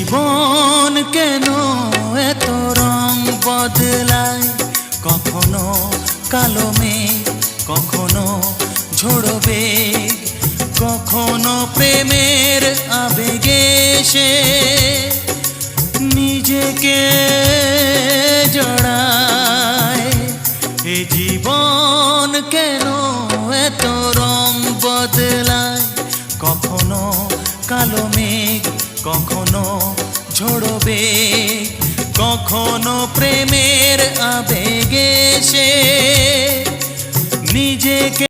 জীবন কেন এত রং বদলায়, কখনো কালো মেঘ, কখনো ঝোড়ো বেগ, কখনো প্রেমের আবেগে সে নিজেকে জড়ায়। এ জীবন কেন এত রং বদলায়, কখনো কালো মেঘ, কখনো ঝোড়ো বেগ, কখনো প্রেমের আবেগে সে নিজেকে